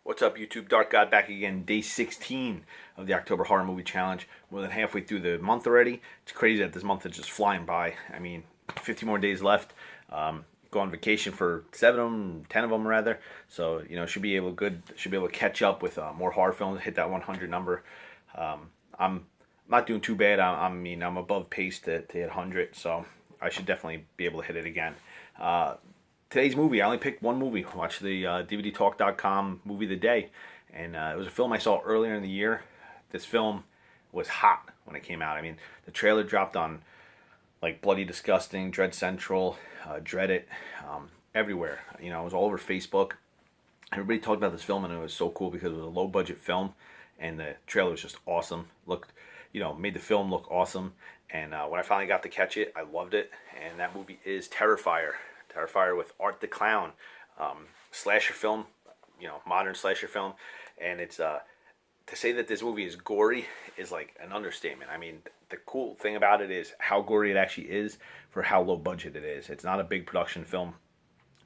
What's up, YouTube? Dark God back again. Day 16 of the October Horror Movie Challenge. More than halfway through the month already. It's crazy that this month is just flying by. I mean, 50 more days left. Go on vacation for 7 of them, 10 of them rather. So should be able to catch up with more horror films. Hit that 100 number. I'm not doing too bad. I'm above pace to hit 100. So I should definitely be able to hit it again. Today's movie, I only picked one movie. Watch the DVDtalk.com movie of the day. And it was a film I saw earlier in the year. This film was hot when it came out. I mean, the trailer dropped on like Bloody Disgusting, Dread Central, Dreadit, everywhere. It was all over Facebook. Everybody talked about this film, and it was so cool because it was a low-budget film, and the trailer was just awesome. Made the film look awesome. And when I finally got to catch it, I loved it. And that movie is Terrifier. Terrifier with Art the Clown, slasher film, modern slasher film, and it's to say that this movie is gory is like an understatement. I mean, the cool thing about it is how gory it actually is for how low budget it is. It's not a big production film,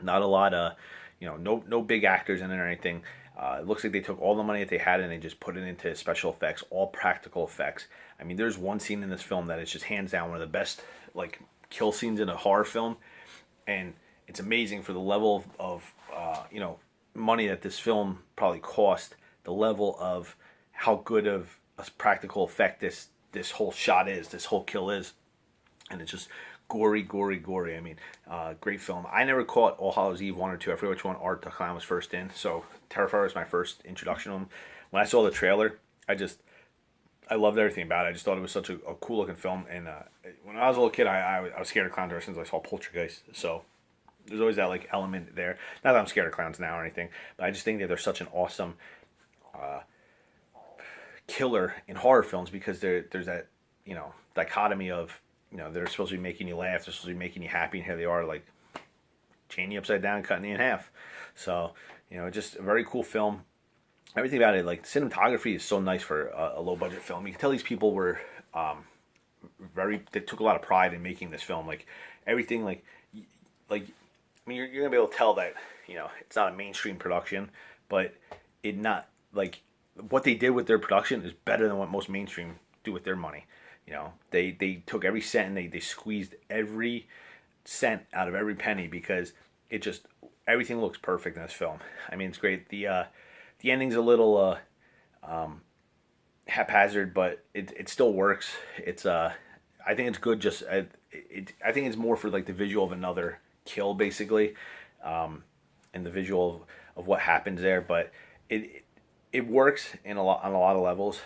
not a lot of, no big actors in it or anything. It looks like they took all the money that they had and they just put it into special effects, all practical effects. I mean, there's one scene in this film that is just hands down one of the best like kill scenes in a horror film. And it's amazing for the level of money that this film probably cost, the level of how good of a practical effect this whole shot is, this whole kill is. And it's just gory, gory, gory. I mean, great film. I never caught All Hallows Eve 1 or 2. I forget which one Art the Clown was first in. So Terrifier was my first introduction to him. When I saw the trailer, I loved everything about it. I just thought it was such a cool looking film. And when I was a little kid, I was scared of clowns ever since I saw Poltergeist. So there's always that like element there. Not that I'm scared of clowns now or anything, but I just think that they're such an awesome killer in horror films because there's that dichotomy of they're supposed to be making you laugh, they're supposed to be making you happy, and here they are like chaining you upside down, cutting you in half. So just a very cool film. Everything about it, like cinematography is so nice for a low budget film. You can tell these people were they took a lot of pride in making this film. Like everything, I mean, you're gonna be able to tell that it's not a mainstream production, but it not like what they did with their production is better than what most mainstream do with their money. They took every cent and they squeezed every cent out of every penny because everything looks perfect in this film. I mean, it's great. The ending's a little haphazard, but it still works. I think it's good. I think it's more for like the visual of another kill, basically, and the visual of what happens there. But it works on a lot of levels.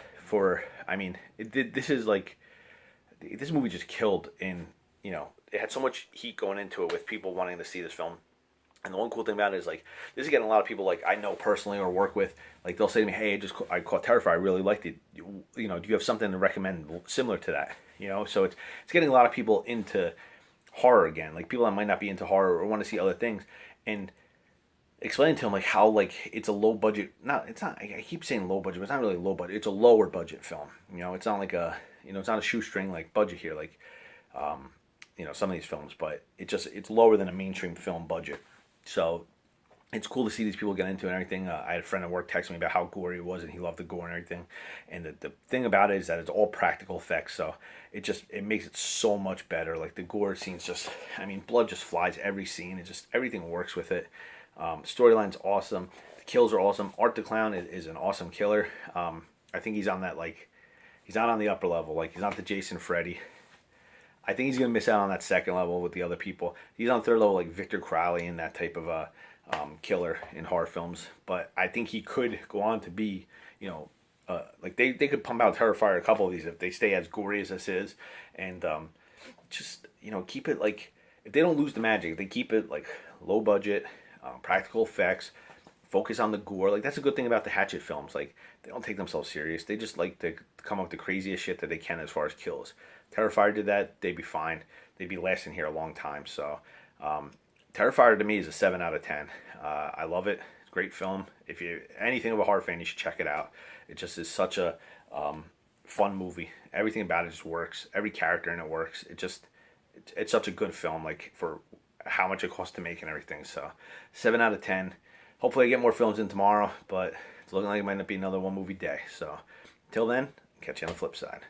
This movie just killed it had so much heat going into it with people wanting to see this film. And the one cool thing about it is, like, this is getting a lot of people, like, I know personally or work with, like, they'll say to me, hey, I caught Terrifier, I really liked it. Do you have something to recommend similar to that? So it's getting a lot of people into horror again. Like, people that might not be into horror or want to see other things. And explaining to them, like, how, like, it's a low budget, I keep saying low budget, but it's not really low budget. It's a lower budget film. It's not like it's not a shoestring, like, budget here, like, some of these films. But it's lower than a mainstream film budget. So it's cool to see these people get into it and everything. I had a friend at work text me about how gory it was, and he loved the gore and everything. And the thing about it is that it's all practical effects, so it makes it so much better. Like the gore scenes, blood just flies every scene. Everything works with it. Storyline's awesome. The kills are awesome. Art the Clown is an awesome killer. I think he's on that, like, he's not on the upper level. Like, he's not the Jason Freddy. I think he's going to miss out on that second level with the other people. He's on third level like Victor Crowley and that type of killer in horror films. But I think he could go on to be, like they could pump out Terrifier a couple of these if they stay as gory as this is. And keep it like, if they don't lose the magic, if they keep it like low budget, practical effects, focus on the gore. Like, that's a good thing about the Hatchet films. Like, they don't take themselves serious. They just like to come up with the craziest shit that they can as far as kills. Terrifier did that, they'd be fine. They'd be lasting here a long time. So Terrifier to me is a 7 out of 10. I love it. It's a great film. If you're anything of a horror fan, you should check it out. It just is such a fun movie. Everything about it just works. Every character in it works. It's such a good film, like, for how much it costs to make and everything. So 7 out of 10. hopefully I get more films in tomorrow, but it's looking like it might not be another one movie day. So, till then, catch you on the flip side.